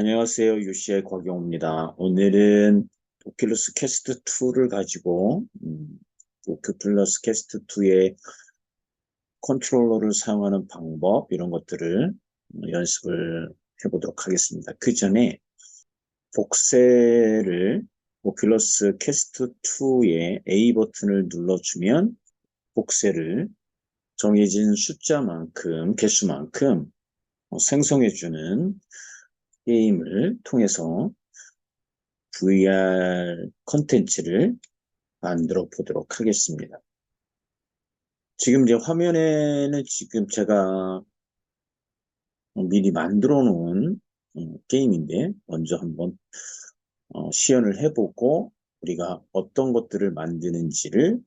안녕하세요. UCI 곽영호입니다. 오늘은 오큘러스 퀘스트 2를 가지고 오큘러스 퀘스트 2의 컨트롤러를 사용하는 방법 이런 것들을 연습을 해보도록 하겠습니다. 그 전에 복셀을 오큘러스 퀘스트 2의 A 버튼을 눌러주면 복셀을 정해진 숫자만큼 개수만큼 생성해주는 게임을 통해서 VR 컨텐츠를 만들어 보도록 하겠습니다. 지금 이제 화면에는 지금 제가 미리 만들어 놓은 게임인데 먼저 한번 시연을 해보고 우리가 어떤 것들을 만드는지를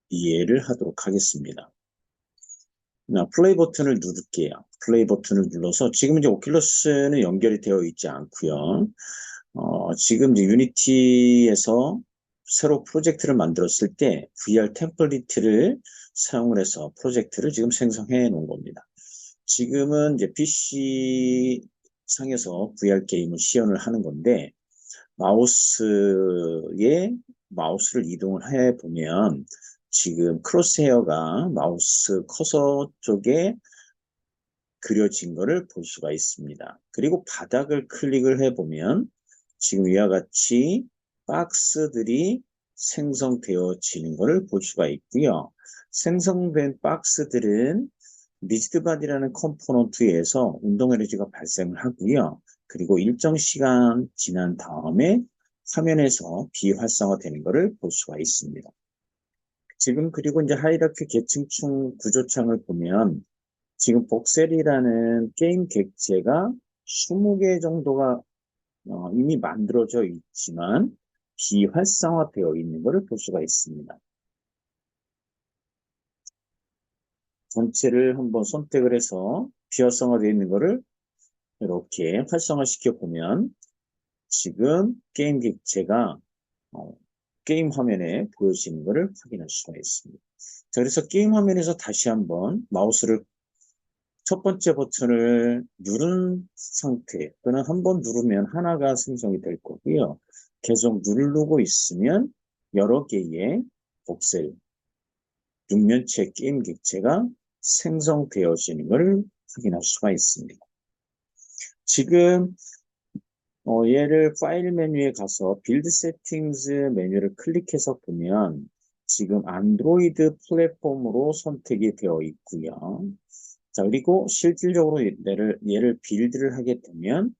이해를 하도록 하겠습니다. 플레이 버튼을 누를게요. 플레이 버튼을 눌러서 지금 이제 오큘러스는 연결이 되어 있지 않고요. 지금 이제 유니티에서 새로 프로젝트를 만들었을 때 VR 템플릿을 사용을 해서 프로젝트를 지금 생성해 놓은 겁니다. 지금은 이제 PC 상에서 VR 게임을 시연을 하는 건데 마우스를 이동을 해 보면 지금 크로스헤어가 마우스 커서 쪽에 그려진 것을 볼 수가 있습니다. 그리고 바닥을 클릭을 해보면 지금 위와 같이 박스들이 생성되어지는 것을 볼 수가 있고요. 생성된 박스들은 리지드바디라는 컴포넌트에서 운동 에너지가 발생을 하고요. 그리고 일정 시간 지난 다음에 화면에서 비활성화되는 것을 볼 수가 있습니다. 지금 그리고 이제 하이라키 계층층 구조창을 보면 지금 복셀이라는 게임 객체가 20개 정도가 이미 만들어져 있지만 비활성화되어 있는 것을 볼 수가 있습니다. 전체를 한번 선택을 해서 비활성화되어 있는 것을 이렇게 활성화시켜 보면 지금 게임 객체가 게임 화면에 보여지는 것을 확인할 수가 있습니다. 자, 그래서 게임 화면에서 다시 한번 마우스를 첫 번째 버튼을 누른 상태 또는 한 번 누르면 하나가 생성이 될 거고요. 계속 누르고 있으면 여러 개의 복셀, 육면체 게임 객체가 생성되어지는 것을 확인할 수가 있습니다. 지금 얘를 파일 메뉴에 가서 빌드 세팅즈 메뉴를 클릭해서 보면 지금 안드로이드 플랫폼으로 선택이 되어 있고요. 자, 그리고 실질적으로 얘를 빌드를 하게 되면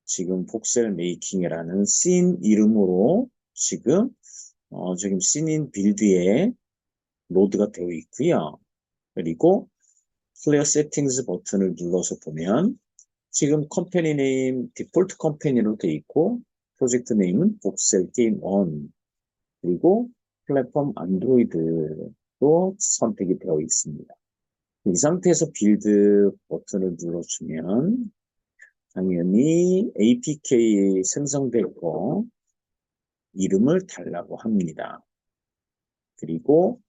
지금 복셀 메이킹이라는 씬 이름으로 지금 씬인 빌드에 로드가 되어 있고요. 그리고 플레이어 세팅스 버튼을 눌러서 보면 지금 컴퍼니 네임 디폴트 컴퍼니로 되어 있고 프로젝트 네임은 복셀 게임 1 그리고 플랫폼 안드로이드로 선택이 되어 있습니다. 이 상태에서 빌드 버튼을 눌러주면 당연히 APK 생성되고 이름을 달라고 합니다. 그리고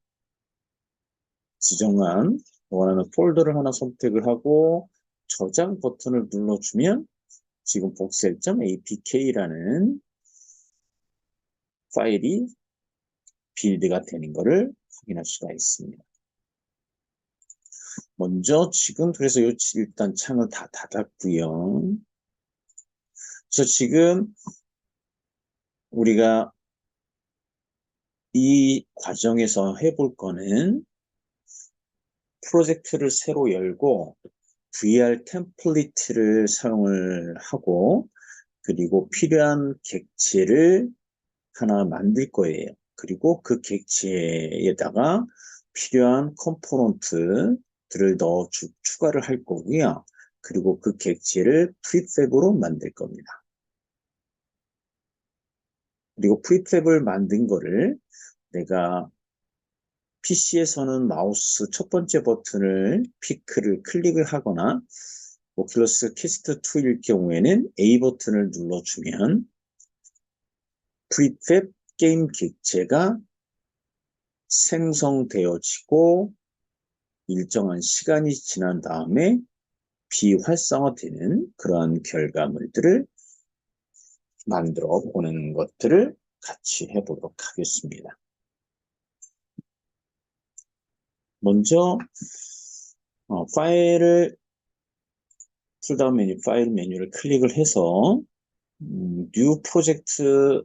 지정한 원하는 폴더를 하나 선택을 하고 저장 버튼을 눌러주면 지금 복셀.apk라는 파일이 빌드가 되는 것을 확인할 수가 있습니다. 먼저 지금 그래서 일단 창을 다 닫았고요. 그래서 지금 우리가 이 과정에서 해볼 거는 프로젝트를 새로 열고 VR 템플릿을 사용을 하고 그리고 필요한 객체를 하나 만들 거예요. 그리고 그 객체에다가 필요한 컴포넌트들을 추가를 할 거고요. 그리고 그 객체를 프리팹으로 만들 겁니다. 그리고 프리팹을 만든 거를 내가 PC에서는 마우스 첫 번째 버튼을 클릭을 하거나 오큘러스 퀘스트 2일 경우에는 A 버튼을 눌러주면 프리팹 게임 객체가 생성되어지고 일정한 시간이 지난 다음에 비활성화되는 그러한 결과물들을 만들어 보는 것들을 같이 해보도록 하겠습니다. 먼저 파일을 풀다운 메뉴 파일 메뉴를 클릭을 해서 뉴 프로젝트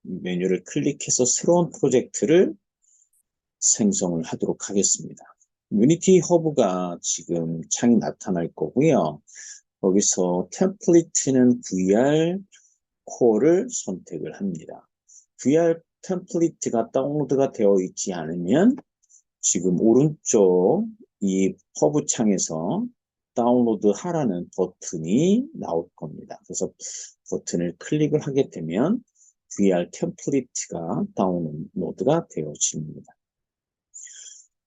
메뉴를 클릭해서 새로운 프로젝트를 생성을 하도록 하겠습니다. 유니티 허브가 지금 창이 나타날 거고요. 거기서 템플릿는 VR 코어를 선택을 합니다. VR 템플릿가 다운로드가 되어 있지 않으면 지금 오른쪽 이 허브 창에서 다운로드 하라는 버튼이 나올 겁니다. 그래서 버튼을 클릭을 하게 되면 VR 템플릿가 다운로드가 되어집니다.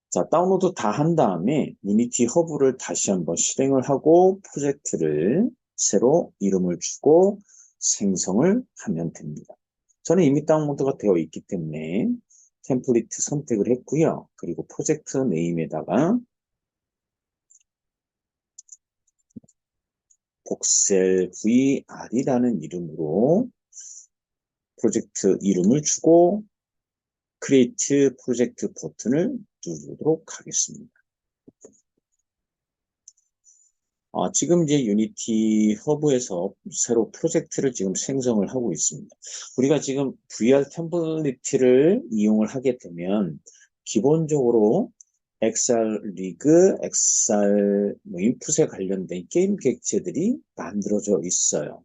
자, 다운로드 다 한 다음에 유니티 허브를 다시 한번 실행을 하고 프로젝트를 새로 이름을 주고 생성을 하면 됩니다. 저는 이미 다운로드가 되어 있기 때문에 템플릿 선택을 했고요. 그리고 프로젝트 네임에다가 복셀 VR이라는 이름으로 프로젝트 이름을 주고 크리에이트 프로젝트 버튼을 누르도록 하겠습니다. 지금 이제 유니티 허브에서 새로 프로젝트를 지금 생성을 하고 있습니다. 우리가 지금 VR 템플릿을 이용을 하게 되면 기본적으로 XR 리그, XR 인풋에 관련된 게임 객체들이 만들어져 있어요.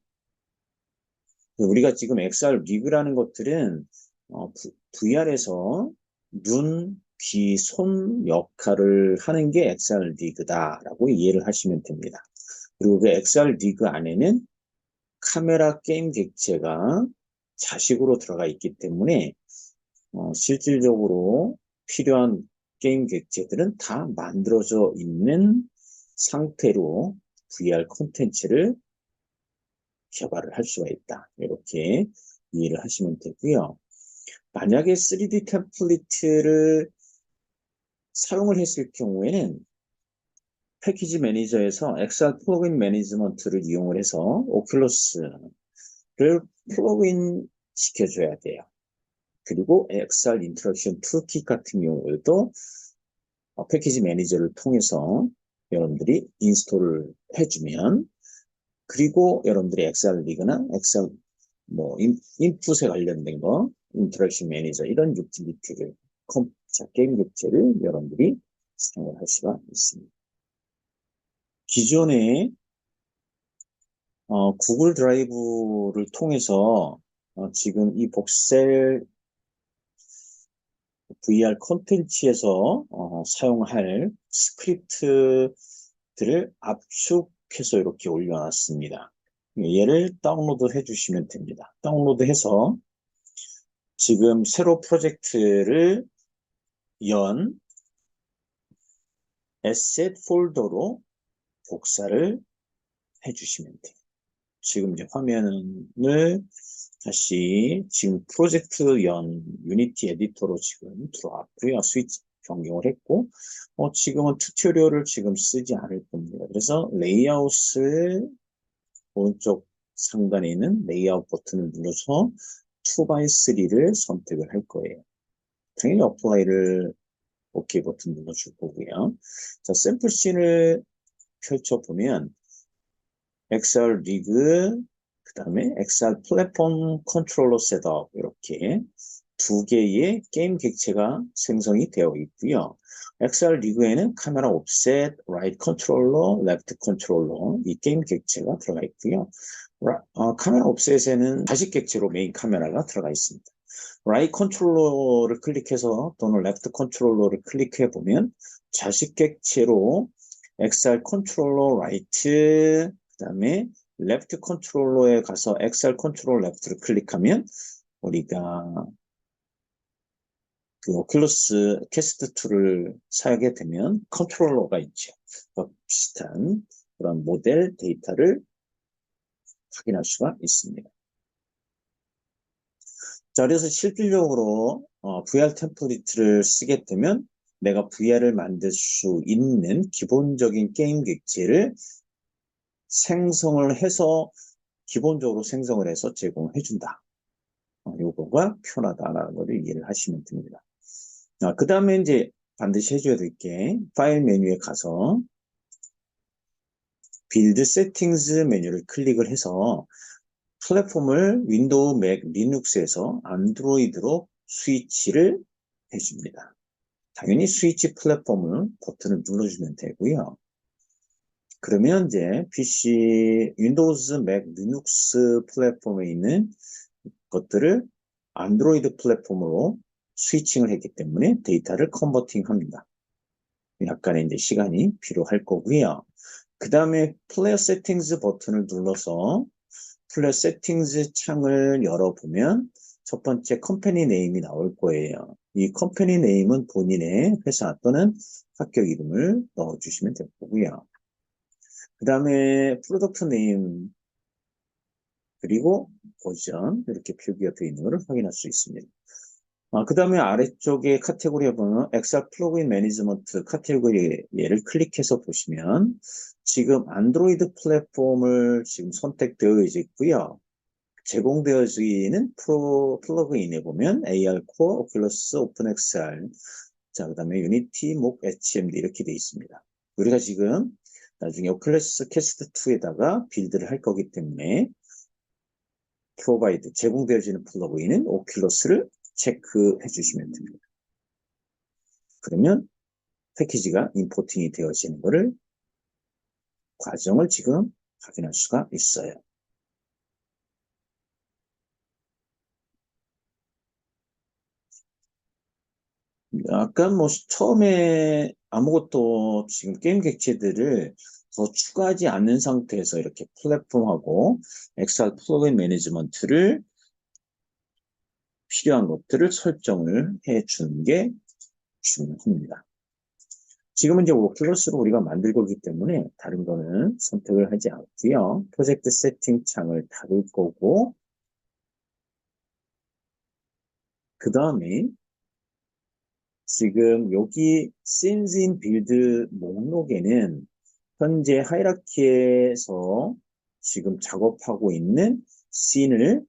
우리가 지금 XR 리그라는 것들은 VR에서 눈, 귀, 손 역할을 하는 게 XR 리그다라고 이해를 하시면 됩니다. 그리고 그 XR 리그 안에는 카메라 게임 객체가 자식으로 들어가 있기 때문에 실질적으로 필요한 게임 객체들은 다 만들어져 있는 상태로 VR 콘텐츠를 개발을 할 수가 있다. 이렇게 이해를 하시면 되고요. 만약에 3D 템플릿을 사용을 했을 경우에는 패키지 매니저에서 XR 플러그인 매니지먼트를 이용을 해서 오큘러스를 플러그인 시켜줘야 돼요. 그리고 XR 인터랙션 툴킷 같은 경우에도 패키지 매니저를 통해서 여러분들이 인스톨을 해주면, 그리고 여러분들이 XR 리그나 XR 인풋에 관련된 거, 인터랙션 매니저 이런 유틸리티를 게임 객체를 여러분들이 사용을 할 수가 있습니다. 기존에 구글 드라이브를 통해서 지금 이 복셀 VR 콘텐츠에서 사용할 스크립트들을 압축해서 이렇게 올려놨습니다. 얘를 다운로드 해주시면 됩니다. 다운로드해서 지금 새로 프로젝트를 연 에셋 폴더로 복사를 해주시면 돼요. 지금 이제 화면을 다시 지금 프로젝트 연 유니티 에디터로 지금 들어왔고요. 스위치 변경을 했고, 지금은 튜토리얼을 지금 쓰지 않을 겁니다. 그래서 레이아웃을 오른쪽 상단에 있는 레이아웃 버튼을 눌러서 2x3를 선택을 할 거예요. 당연히 어플라이를 OK 버튼 눌러줄 거고요. 자, 샘플 씬을 펼쳐보면 XR 리그, 그 다음에 XR 플랫폼 컨트롤러 셋업 이렇게 두 개의 게임 객체가 생성이 되어 있고요. XR 리그에는 카메라 옵셋, 라이트 컨트롤러, 레프트 컨트롤러 이 게임 객체가 들어가 있고요. 카메라 옵셋에는 자식 객체로 메인 카메라가 들어가 있습니다. 라이트 컨트롤러를 클릭해서 또는 레프트 컨트롤러를 클릭해 보면 자식 객체로 XR 컨트롤러 라이트, 그 다음에 레프트 컨트롤러에 가서 XR 컨트롤 레프트를 클릭하면 우리가 그 오큘러스 캐스트 2를 사용하게 되면 컨트롤러가 있죠. 비슷한 그런 모델 데이터를 확인할 수가 있습니다. 자, 그래서 실질적으로 VR 템플릿을 쓰게 되면 내가 VR을 만들 수 있는 기본적인 게임 객체를 생성을 해서 기본적으로 생성을 해서 제공해 준다. 요거가 편하다라는 것을 이해를 하시면 됩니다. 그 다음에 이제 반드시 해줘야 될 게 파일 메뉴에 가서 빌드 세팅즈 메뉴를 클릭을 해서 플랫폼을 윈도우, 맥, 리눅스에서 안드로이드로 스위치를 해줍니다. 당연히 스위치 플랫폼을 버튼을 눌러주면 되고요. 그러면 이제 PC, 윈도우즈, 맥, 리눅스 플랫폼에 있는 것들을 안드로이드 플랫폼으로 스위칭을 했기 때문에 데이터를 컨버팅합니다. 약간의 이제 시간이 필요할 거고요. 그 다음에 플레이어 세팅즈 버튼을 눌러서 플레이어 세팅즈 창을 열어보면 첫 번째 컴퍼니 네임이 나올 거예요. 이 컴퍼니 네임은 본인의 회사 또는 학교 이름을 넣어주시면 될 거고요. 그 다음에 프로덕트 네임 그리고 버전 이렇게 표기가 되어 있는 것을 확인할 수 있습니다. 그 다음에 아래쪽에 카테고리에 보면 엑셀 플러그인 매니지먼트 카테고리 얘를 클릭해서 보시면 지금 안드로이드 플랫폼을 지금 선택되어 있고요. 제공되어지는 플러그인에 보면 AR 코어, 오큘러스, 오픈엑셀, 자, 그 다음에 유니티, 목, HMD 이렇게 되어 있습니다. 우리가 지금 나중에 오큘러스 캐스트 2에다가 빌드를 할 거기 때문에 프로바이드, 제공되어지는 플러그인은 오큘러스를 체크해 주시면 됩니다. 그러면 패키지가 임포팅이 되어지는 것을 과정을 지금 확인할 수가 있어요. 아까 뭐 처음에 아무것도 지금 게임 객체들을 더 추가하지 않는 상태에서 이렇게 플랫폼하고 엑셀 플러그인 매니지먼트를 필요한 것들을 설정을 해 주는 게 중요합니다. 지금은 이제 오큘러스로 우리가 만들 거기 때문에 다른 거는 선택을 하지 않고요. 프로젝트 세팅 창을 닫을 거고 그 다음에 지금 여기 Scenes in Build 목록에는 현재 하이라키에서 지금 작업하고 있는 씬을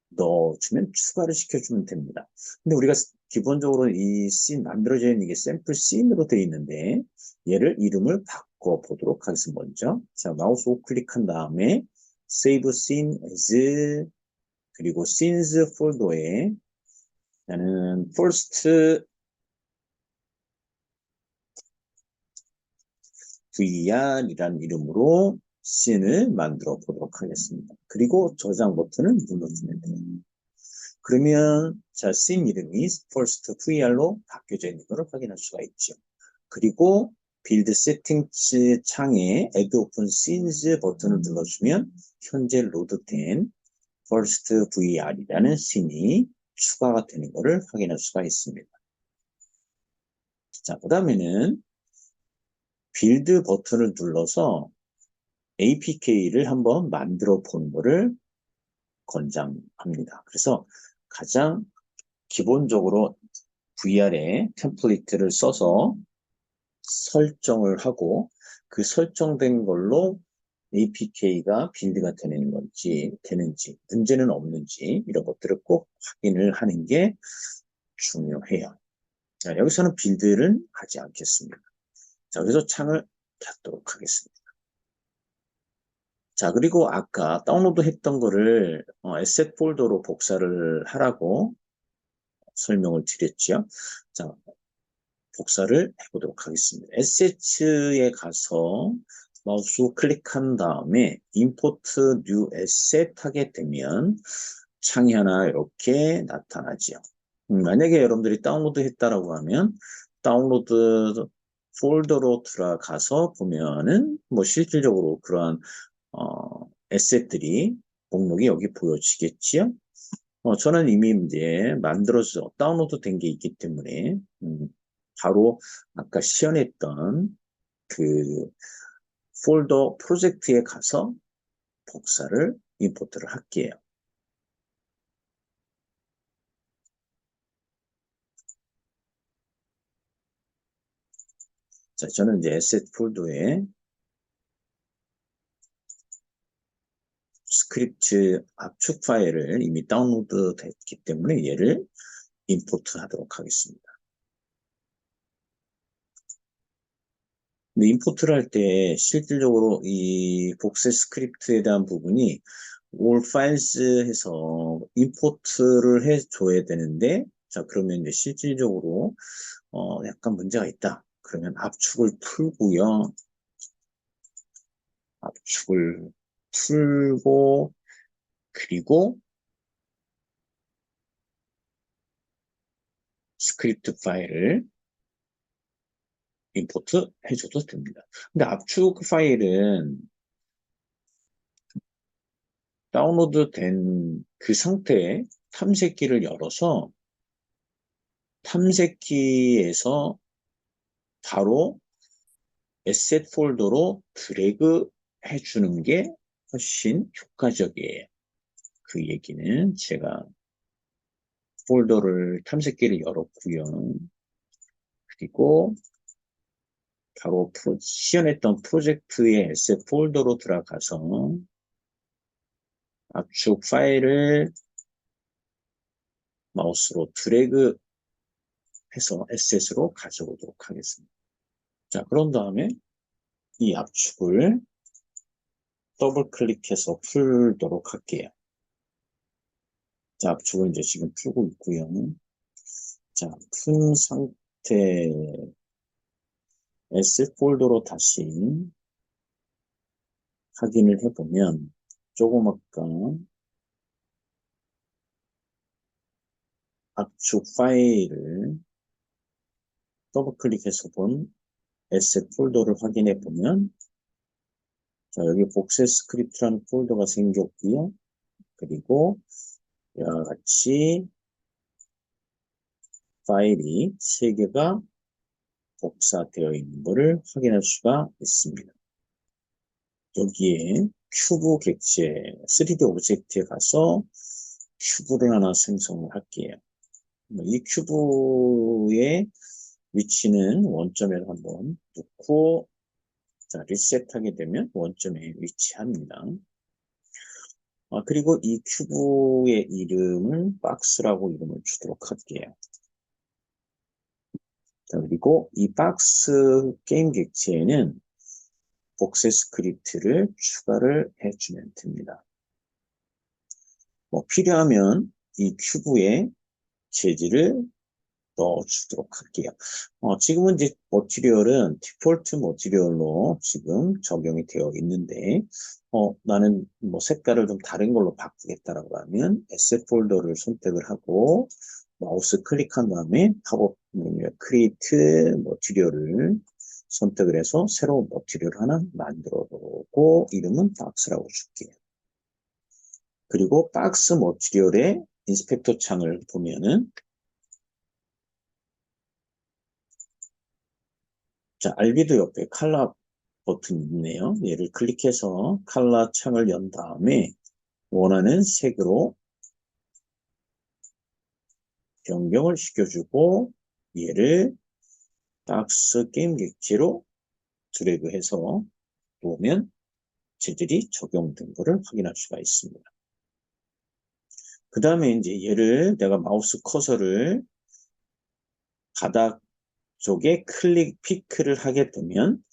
넣어주면 추가를 시켜주면 됩니다. 근데 우리가 기본적으로 이 씬 만들어져 있는 게 샘플 씬으로 되어 있는데 얘를 이름을 바꿔 보도록 하겠습니다. 먼저 자 마우스 우클릭한 다음에 Save Scene as 그리고 Scenes 폴더에 나는 First VR이라는 이름으로 씬을 만들어 보도록 하겠습니다. 그리고 저장 버튼을 눌러주면 돼요. 그러면 자, 씬 이름이 First VR로 바뀌어져 있는 것을 확인할 수가 있죠. 그리고 빌드 세팅스 창에 Add Open Scenes 버튼을 눌러주면 현재 로드된 First VR이라는 씬이 추가가 되는 것을 확인할 수가 있습니다. 자, 그 다음에는 빌드 버튼을 눌러서 APK를 한번 만들어 보는 것을 권장합니다. 그래서 가장 기본적으로 VR에 템플릿을 써서 설정을 하고 그 설정된 걸로 APK가 빌드가 되는지 문제는 없는지 이런 것들을 꼭 확인을 하는 게 중요해요. 자, 여기서는 빌드를 하지 않겠습니다. 자, 그래서 창을 닫도록 하겠습니다. 자, 그리고 아까 다운로드 했던 거를 에셋 폴더로 복사를 하라고 설명을 드렸죠. 자, 복사를 해보도록 하겠습니다. 에셋에 가서 마우스 클릭한 다음에 임포트 뉴 에셋 하게 되면 창이 하나 이렇게 나타나죠. 만약에 여러분들이 다운로드 했다라고 하면 다운로드 폴더로 들어가서 보면은 뭐 실질적으로 그러한 에셋들이 목록이 여기 보여지겠지요. 저는 이미 이제 만들어서 다운로드 된 게 있기 때문에 바로 아까 시연했던 그 폴더 프로젝트에 가서 복사를 임포트를 할게요. 자, 저는 이제 에셋 폴더에 스크립트 압축 파일을 이미 다운로드 됐기 때문에 얘를 임포트 하도록 하겠습니다. 근데 임포트를 할 때 실질적으로 이 복세 스크립트에 대한 부분이 all files 해서 임포트를 해줘야 되는데, 자, 그러면 이제 실질적으로 약간 문제가 있다. 그러면 압축을 풀고요. 압축을 풀고, 그리고 스크립트 파일을 임포트 해줘도 됩니다. 근데 압축 파일은 다운로드 된 그 상태에 탐색기를 열어서 탐색기에서 바로 에셋 폴더로 드래그 해주는 게 훨씬 효과적이에요. 그 얘기는 제가 폴더를 탐색기를 열었고요. 그리고 바로 시연했던 프로젝트의 에셋 폴더로 들어가서 압축 파일을 마우스로 드래그 해서 에셋으로 가져오도록 하겠습니다. 자, 그런 다음에 이 압축을 더블 클릭해서 풀도록 할게요. 자, 압축을 이제 지금 풀고 있고요. 자, 푼 상태 S 폴더로 다시 확인을 해보면 조금 아까 압축 파일을 더블 클릭해서 본 S 폴더를 확인해 보면 자, 여기 복세 스크립트라는 폴더가 생겼고요. 그리고 이와 같이 파일이 3개가 복사되어 있는 것을 확인할 수가 있습니다. 여기에 큐브 객체 3D 오브젝트에 가서 큐브를 하나 생성을 할게요. 이 큐브의 위치는 원점에 한번 놓고 자, 리셋하게 되면 원점에 위치합니다. 그리고 이 큐브의 이름을 박스라고 이름을 주도록 할게요. 자, 그리고 이 박스 게임 객체에는 복세 스크립트를 추가를 해주면 됩니다. 필요하면 이 큐브에 재질을 넣어주도록 할게요. 지금은 이제 머티리얼은 디폴트 머티리얼로 지금 적용이 되어 있는데, 나는 색깔을 좀 다른 걸로 바꾸겠다라고 하면 에셋 폴더를 선택을 하고 마우스 클릭한 다음에 팝업 메뉴에 크리에이트 머티리얼을 선택을 해서 새로운 머티리얼 하나 만들어 놓고 이름은 박스라고 줄게요. 그리고 박스 머티리얼의 인스펙터 창을 보면은 자, 알비도 옆에 칼라 버튼이 있네요. 얘를 클릭해서 칼라 창을 연 다음에 원하는 색으로 변경을 시켜주고 얘를 박스 게임 객체로 드래그해서 놓으면 재질이 적용된 것을 확인할 수가 있습니다. 그 다음에 이제 얘를 내가 마우스 커서를 바닥 쪽에 피크를 하게 되면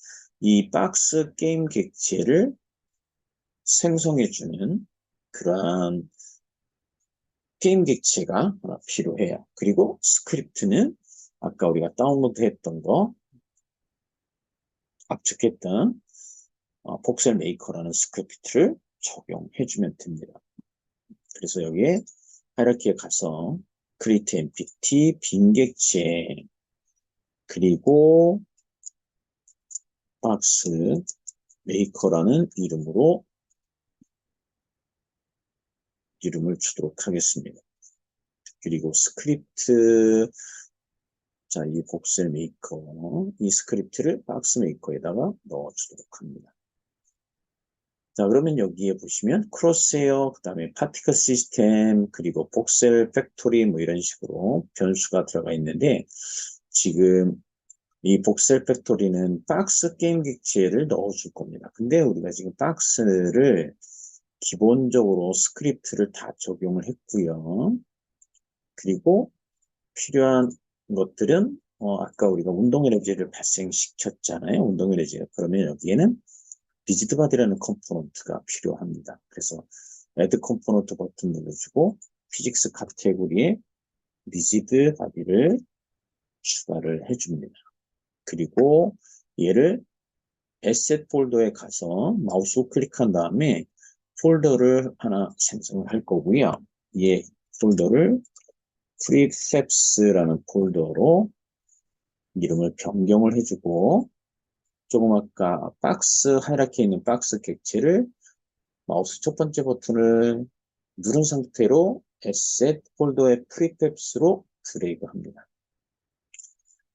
이 박스 게임 객체를 생성해주는 그러한 게임 객체가 필요해요. 그리고 스크립트는 아까 우리가 다운로드 했던 거 압축했던 복셀 메이커라는 스크립트를 적용해주면 됩니다. 그래서 여기에 하이라키에 가서 create empty 빈 객체 그리고 박스 메이커라는 이름으로 이름을 주도록 하겠습니다. 그리고 스크립트 자, 이 복셀 메이커 이 스크립트를 박스 메이커에다가 넣어주도록 합니다. 자, 그러면 여기에 보시면 크로스헤어, 그 다음에 파티클 시스템, 그리고 복셀 팩토리 뭐 이런 식으로 변수가 들어가 있는데 지금 이 복셀 팩토리는 박스 게임 객체를 넣어줄 겁니다. 근데 우리가 지금 박스를 기본적으로 스크립트를 다 적용을 했고요. 그리고 필요한 것들은 아까 우리가 운동 에너지를 발생시켰잖아요. 운동 에너지. 그러면 여기에는 리지드 바디라는 컴포넌트가 필요합니다. 그래서 add 컴포넌트 버튼 눌러주고 피직스 카테고리에 리지드 바디를 추가를 해줍니다. 그리고 얘를 에셋 폴더에 가서 마우스 클릭한 다음에 폴더를 하나 생성을 할 거고요. 이 폴더를 프리팹스라는 폴더로 이름을 변경을 해주고 조금 아까 박스 하이라키에 있는 박스 객체를 마우스 첫 번째 버튼을 누른 상태로 에셋 폴더의 프리팹스로 드래그 합니다.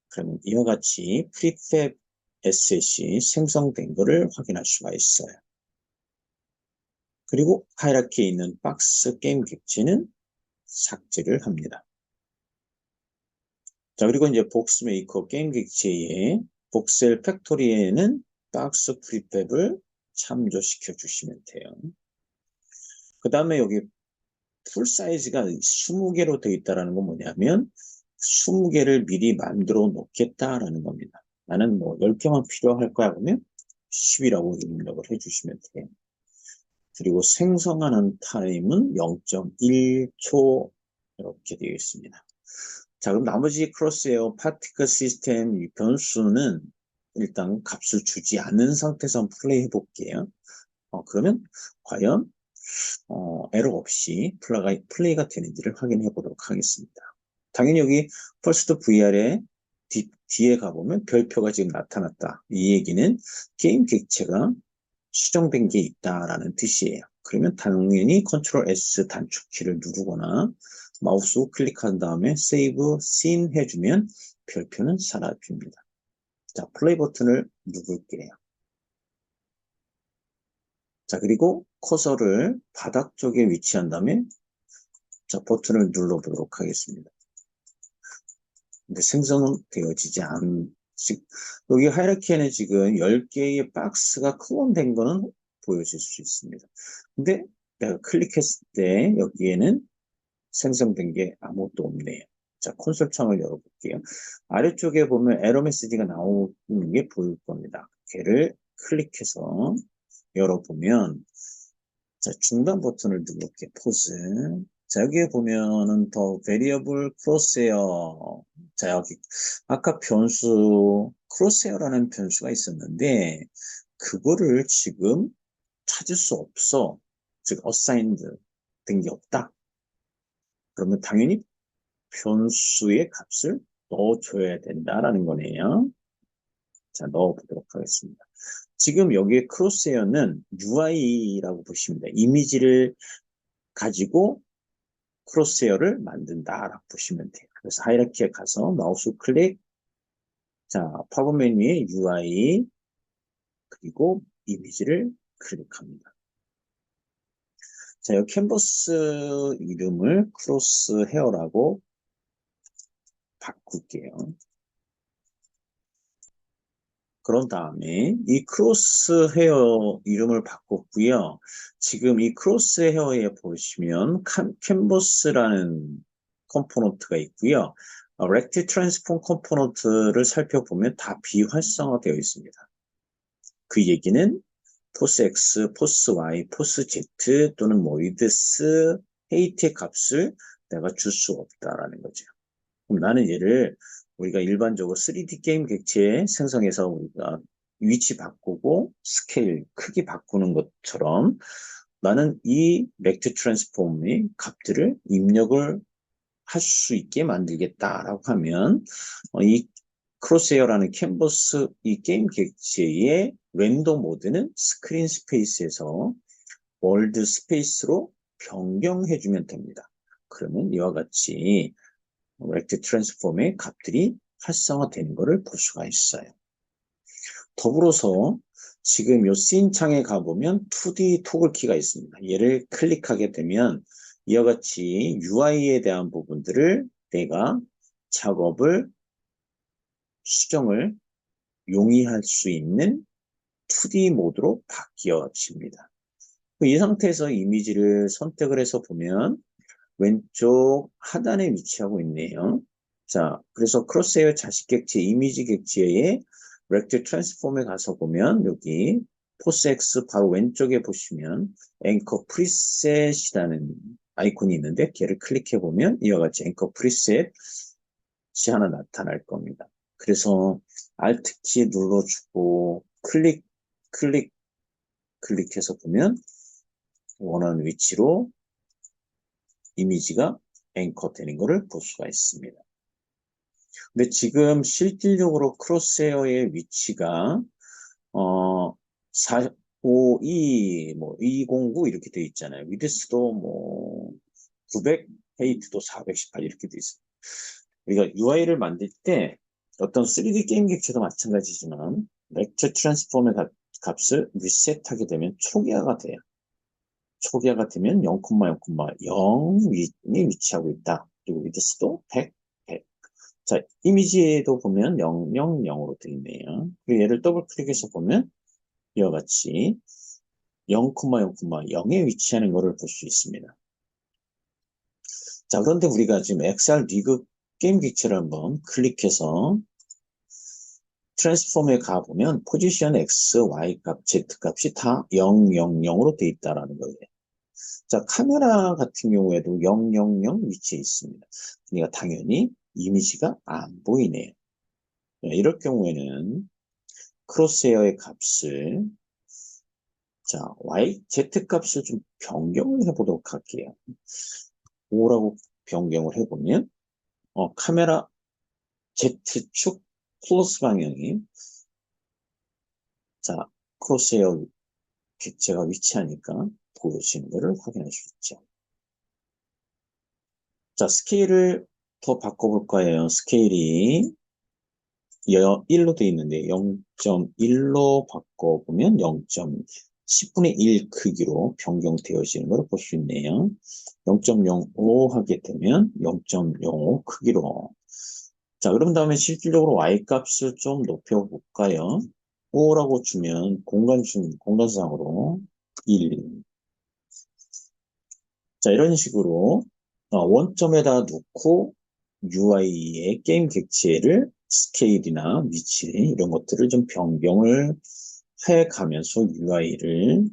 그러면 이와 같이 프리팹 에셋이 생성된 것을 확인할 수가 있어요. 그리고 하이라키에 있는 박스 게임 객체는 삭제를 합니다. 자, 그리고 이제 복스 메이커 게임 객체의 복셀 팩토리에는 박스 프리팹을 참조시켜 주시면 돼요. 그 다음에 여기 풀 사이즈가 20개로 되어 있다는 건 뭐냐면 20개를 미리 만들어 놓겠다라는 겁니다. 나는 뭐 10개만 필요할 거야 그러면 10이라고 입력을 해주시면 돼요. 그리고 생성하는 타임은 0.1초 이렇게 되어 있습니다. 자, 그럼 나머지 크로스에어 파티클 시스템 이 변수는 일단 값을 주지 않는 상태에서 한번 플레이 해볼게요. 그러면 과연 에러 없이 플레이가 되는지를 확인해 보도록 하겠습니다. 당연히 여기 퍼스트 VR에 뒤에 가보면 별표가 지금 나타났다. 이 얘기는 게임 객체가 수정된 게 있다라는 뜻이에요. 그러면 당연히 컨트롤 S 단축키를 누르거나 마우스 클릭한 다음에 세이브 씬 해주면 별표는 사라집니다. 자, 플레이 버튼을 누를게요. 자, 그리고 커서를 바닥 쪽에 위치한 다음에 자, 버튼을 눌러보도록 하겠습니다. 근데 생성은 되어지지 여기 하이라키에는 지금 10개의 박스가 클론된 거는 보여질 수 있습니다. 근데 내가 클릭했을 때 여기에는 생성된 게 아무것도 없네요. 자, 콘솔 창을 열어볼게요. 아래쪽에 보면 에러 메시지가 나오는 게 보일 겁니다. 걔를 클릭해서 열어보면 자, 중단 버튼을 누를게요. 포즈. 자, 여기에 보면은 더 베리어블 크로스헤어. 자, 여기 아까 변수 크로스헤어라는 변수가 있었는데 그거를 지금 찾을 수 없어. 즉 어사인드 된 게 없다. 그러면 당연히 변수의 값을 넣어줘야 된다라는 거네요. 자, 넣어보도록 하겠습니다. 지금 여기에 크로스헤어는 UI라고 보시면 돼요. 이미지를 가지고 크로스헤어를 만든다라고 보시면 돼요. 그래서 하이라키에 가서 마우스 클릭, 자, 팝업 메뉴에 UI, 그리고 이미지를 클릭합니다. 자, 이 캔버스 이름을 크로스헤어라고 바꿀게요. 그런 다음에 이 크로스헤어 이름을 바꿨고요. 지금 이 크로스헤어에 보시면 캔버스라는 컴포넌트가 있고요. 렉트 트랜스폼 컴포넌트를 살펴보면 다 비활성화되어 있습니다. 그 얘기는 포스 X, 포스 Y, 포스 Z 또는 뭐 위드스, 헤이트의 값을 내가 줄 수 없다라는 거죠. 그럼 나는 얘를 우리가 일반적으로 3D 게임 객체 생성해서 우리가 위치 바꾸고 스케일, 크기 바꾸는 것처럼 나는 이 렉트 트랜스폼의 값들을 입력을 할 수 있게 만들겠다라고 하면 이 크로스헤어라는 캔버스 이 게임 객체의 랜덤 모드는 스크린 스페이스에서 월드 스페이스로 변경해주면 됩니다. 그러면 이와 같이 렉트 트랜스폼의 값들이 활성화되는 것을 볼 수가 있어요. 더불어서 지금 이 씬 창에 가보면 2D 토글 키가 있습니다. 얘를 클릭하게 되면 이와 같이 UI에 대한 부분들을 내가 작업을 수정을 용이할 수 있는 2D 모드로 바뀌어집니다. 이 상태에서 이미지를 선택을 해서 보면 왼쪽 하단에 위치하고 있네요. 자, 그래서 크로스헤어 자식 객체, 이미지 객체의 렉트 트랜스폼에 가서 보면 여기 포스X 바로 왼쪽에 보시면 앵커 프리셋이라는 아이콘이 있는데 걔를 클릭해 보면 이와 같이 앵커 프리셋이 하나 나타날 겁니다. 그래서 Alt키 눌러주고 클릭해서 보면 원하는 위치로 이미지가 앵커 되는 것을 볼 수가 있습니다. 근데 지금 실질적으로 크로스헤어의 위치가 452, 209 이렇게 돼 있잖아요. 위드스도 900, 헤이트도 418 이렇게 돼 있어요. 우리가 UI를 만들 때 어떤 3D 게임 객체도 마찬가지지만 렉처 트랜스폼의 값을 리셋하게 되면 초기화가 돼요. 초기화가 되면 0,0,0이 위치하고 있다. 그리고 위드스도 100, 100. 자, 이미지에도 보면 0, 0, 0으로 되어 있네요. 그리고 얘를 더블 클릭해서 보면 이와 같이 0,0,0에 위치하는 것을 볼 수 있습니다. 자, 그런데 우리가 지금 XR 리그 게임 객체를 한번 클릭해서 트랜스폼에 가보면 포지션 X, Y 값, Z 값이 다 0, 0, 0으로 되어 있다는 거예요. 자, 카메라 같은 경우에도 0, 0, 0 위치해 있습니다. 그러니까 당연히 이미지가 안 보이네요. 이럴 경우에는 크로스헤어의 값을 자, Y, Z 값을 좀 변경을 해보도록 할게요. 5라고 변경을 해보면 카메라 Z축 플러스 방향이 자, 크로스헤어 객체가 위치하니까 보여지는 것을 확인할 수 있죠. 자, 스케일을 더 바꿔볼 거예요. 스케일이 1로 되어 있는데 0.1로 바꿔보면 10분의 1 크기로 변경되어지는 걸 볼 수 있네요. 0.05 하게 되면 0.05 크기로. 자, 그럼 다음에 실질적으로 Y 값을 좀 높여볼까요? 5라고 주면 공간상으로 1. 자, 이런 식으로 원점에다 놓고 UI의 게임 객체를 스케일이나 위치 이런 것들을 좀 변경을 해 가면서 UI를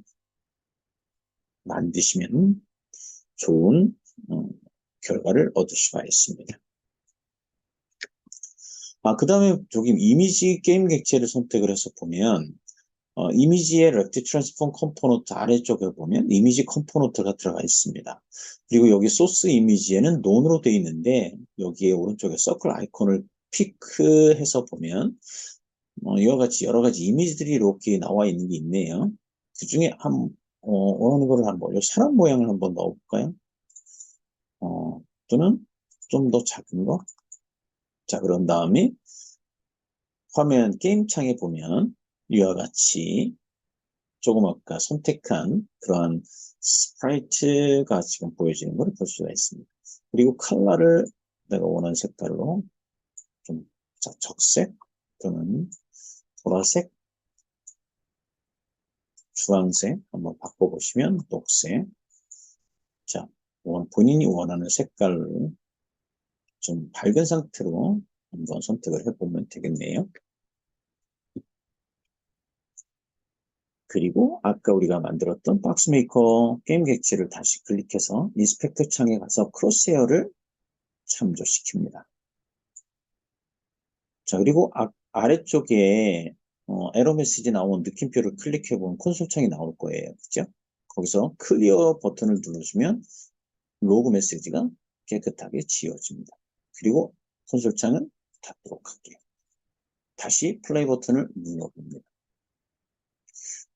만드시면 좋은 결과를 얻을 수가 있습니다. 그 다음에 저기 이미지 게임 객체를 선택을 해서 보면 이미지의 렉트 트랜스폼 컴포넌트 아래쪽에 보면 이미지 컴포넌트가 들어가 있습니다. 그리고 여기 소스 이미지에는 논으로 되어 있는데 여기에 오른쪽에 서클 아이콘을 피크해서 보면 이와 같이 여러 가지 이미지들이 이렇게 나와 있는 게 있네요. 그 중에 어느 거를 한번 사람 모양을 한번 넣어볼까요? 또는 좀 더 작은 거. 자, 그런 다음에 화면 게임 창에 보면 이와 같이 조금 아까 선택한 그러한 스프라이트가 지금 보여지는 걸 볼 수가 있습니다. 그리고 컬러를 내가 원하는 색깔로 좀 적색 또는 보라색, 주황색 한번 바꿔보시면 녹색. 자, 본인이 원하는 색깔을 좀 밝은 상태로 한번 선택을 해보면 되겠네요. 그리고 아까 우리가 만들었던 박스메이커 게임 객체를 다시 클릭해서 인스펙터 창에 가서 크로스헤어를 참조시킵니다. 자, 그리고 아래쪽에 에러 메시지 나온 느낌표를 클릭해보면 콘솔 창이 나올 거예요. 그죠? 거기서 클리어 버튼을 눌러주면 로그 메시지가 깨끗하게 지워집니다. 그리고 콘솔 창을 닫도록 할게요. 다시 플레이 버튼을 눌러봅니다.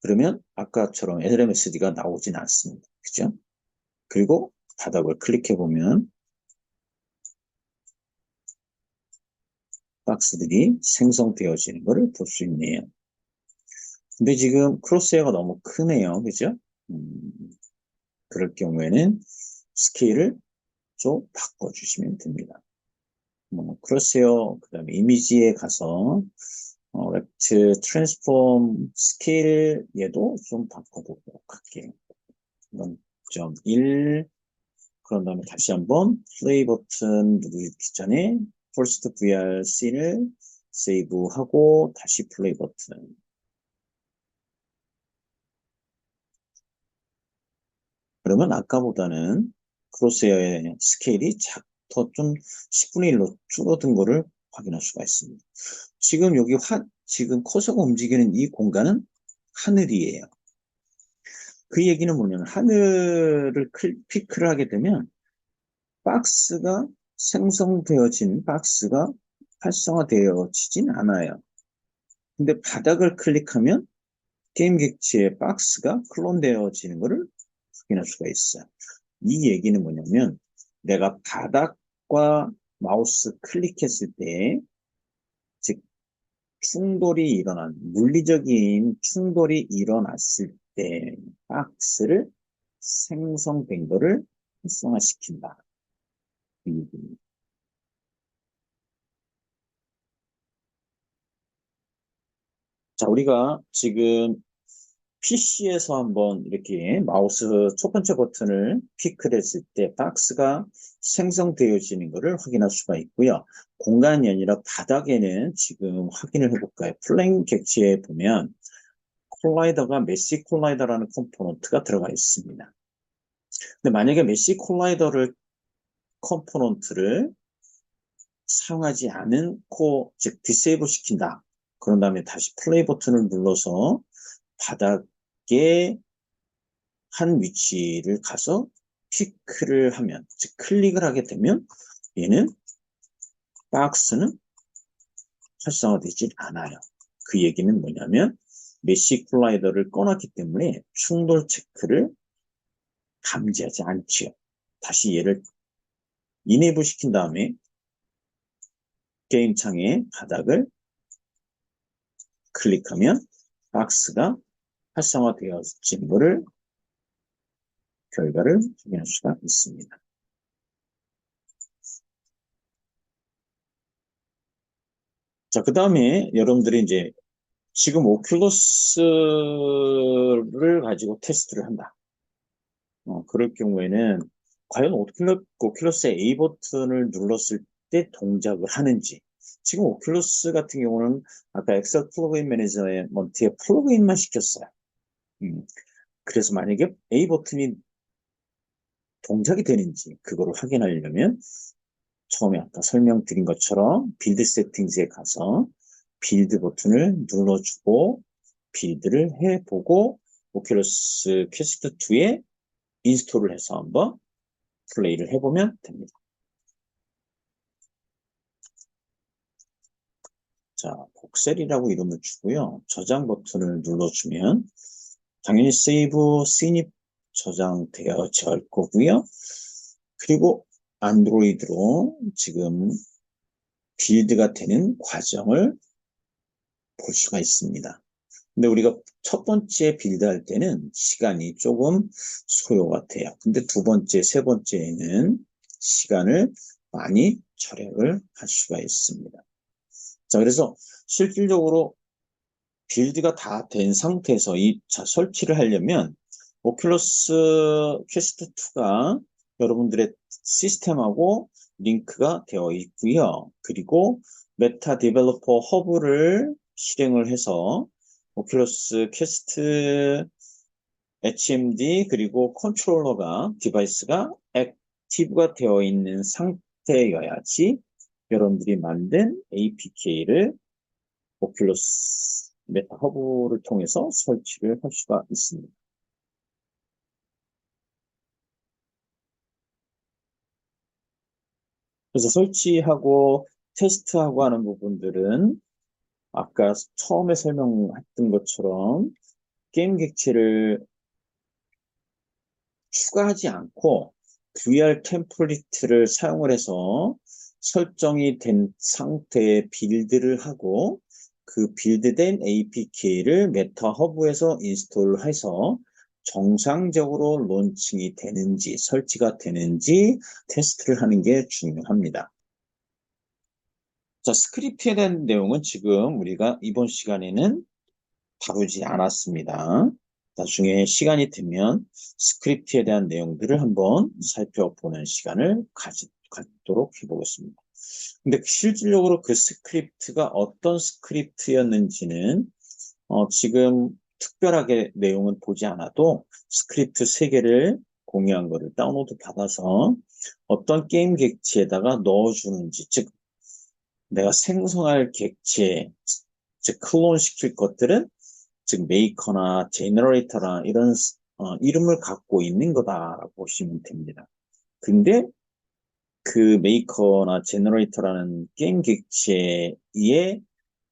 그러면 아까처럼 에러 메시지가 나오진 않습니다. 그죠? 그리고 바닥을 클릭해보면 박스들이 생성되어지는 것을 볼 수 있네요. 근데 지금 크로스헤어가 너무 크네요. 그죠? 그럴 경우에는 스케일을 좀 바꿔주시면 됩니다. 크로스헤어, 그 다음에 이미지에 가서 렉트 트랜스폼 스케일 얘도 좀 바꿔보도록 할게요. 6.1 그런 다음에 다시 한번 플레이 버튼 누르기 전에 first VRC를 세이브하고 다시 플레이 버튼. 그러면 아까보다는 크로스헤어의 스케일이 더 좀 10분의 1로 줄어든 거를 확인할 수가 있습니다. 지금 여기 지금 커서가 움직이는 이 공간은 하늘이에요. 그 얘기는 뭐냐면 하늘을 피크를 하게 되면 박스가 생성되어진 박스가 활성화되어지진 않아요. 근데 바닥을 클릭하면 게임 객체의 박스가 클론되어지는 것을 확인할 수가 있어요. 이 얘기는 뭐냐면 내가 바닥과 마우스 클릭했을 때, 즉 물리적인 충돌이 일어났을 때 박스를 생성된 것을 활성화시킨다. 이 얘기입니다. 자, 우리가 지금 PC에서 한번 이렇게 마우스 첫 번째 버튼을 클릭을 했을 때 박스가 생성되어지는 것을 확인할 수가 있고요. 공간이 아니라 바닥에는 지금 확인을 해볼까요? 플레인 객체에 보면 콜라이더가 메시 콜라이더라는 컴포넌트가 들어가 있습니다. 근데 만약에 메시 컴포넌트를 사용하지 즉 디세이블 시킨다. 그런 다음에 다시 플레이 버튼을 눌러서 바닥에 한 위치를 가서 피크를 하면, 즉 클릭을 하게 되면 얘는 박스는 활성화되지 않아요. 그 얘기는 뭐냐면 메시 콜라이더를 꺼놨기 때문에 충돌 체크를 감지하지 않죠. 다시 얘를 이네이블 시킨 다음에 게임 창의 바닥을 클릭하면 박스가 활성화되어진 것을 결과를 확인할 수가 있습니다. 자, 그 다음에 여러분들이 이제 지금 오큘러스를 가지고 테스트를 한다. 그럴 경우에는 과연 오큘러스의 A 버튼을 눌렀을 때 동작을 하는지. 지금 오큘러스 같은 경우는 아까 엑셀 플러그인 매니저의 먼트에 플러그인만 시켰어요. 그래서 만약에 A 버튼이 동작이 되는지 그거를 확인하려면 처음에 아까 설명드린 것처럼 빌드 세팅즈에 가서 빌드 버튼을 눌러주고 빌드를 해보고 오큘러스 퀘스트 2에 인스톨을 해서 한번 플레이를 해보면 됩니다. 자, 복셀이라고 이름을 주고요. 저장 버튼을 눌러주면 당연히 세이브 씬이 저장되어질 거고요. 그리고 안드로이드로 지금 빌드가 되는 과정을 볼 수가 있습니다. 근데 우리가 첫 번째 빌드 할 때는 시간이 조금 소요가 돼요. 근데 두 번째, 세 번째에는 시간을 많이 절약을 할 수가 있습니다. 자, 그래서 실질적으로 빌드가 다 된 상태에서 설치를 하려면 오큘러스 퀘스트 2가 여러분들의 시스템하고 링크가 되어 있고요. 그리고 메타 디벨로퍼 허브를 실행을 해서 오큘러스 퀘스트 HMD 그리고 컨트롤러가 디바이스가 액티브가 되어 있는 상태여야지 여러분들이 만든 APK를 오큘러스 메타 허브를 통해서 설치를 할 수가 있습니다. 그래서 설치하고 테스트하고 하는 부분들은 아까 처음에 설명했던 것처럼 게임 객체를 추가하지 않고 VR 템플릿을 사용을 해서 설정이 된 상태의 빌드를 하고 그 빌드된 APK를 메타 허브에서 인스톨해서 정상적으로 론칭이 되는지 설치가 되는지 테스트를 하는 게 중요합니다. 자, 스크립트에 대한 내용은 지금 우리가 이번 시간에는 다루지 않았습니다. 나중에 시간이 되면 스크립트에 대한 내용들을 한번 살펴보는 시간을 갖도록 해보겠습니다. 근데 실질적으로 그 스크립트가 어떤 스크립트였는지는 지금 특별하게 내용은 보지 않아도 스크립트 3개를 공유한 거를 다운로드 받아서 어떤 게임 객체에다가 넣어주는지, 즉 내가 생성할 객체, 즉 클론 시킬 것들은 즉 메이커나 제너레이터나 이런 이름을 갖고 있는 거다라고 보시면 됩니다. 근데 그 메이커나 제너레이터라는 게임 객체에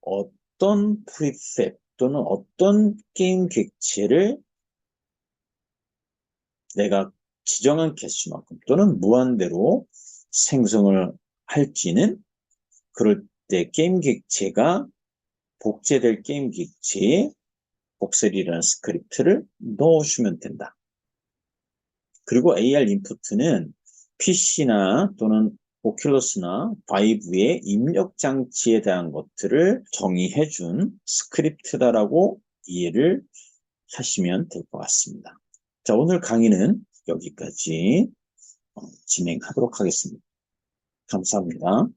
어떤 프리셋 또는 어떤 게임 객체를 내가 지정한 개수만큼 또는 무한대로 생성을 할지는 그럴 때 게임 객체가 복제될 게임 객체에 복셀이라는 스크립트를 넣어주면 된다. 그리고 AR 인풋은 PC나 또는 오큘러스나 바이브의 입력 장치에 대한 것들을 정의해준 스크립트다라고 이해를 하시면 될 것 같습니다. 자, 오늘 강의는 여기까지 진행하도록 하겠습니다. 감사합니다.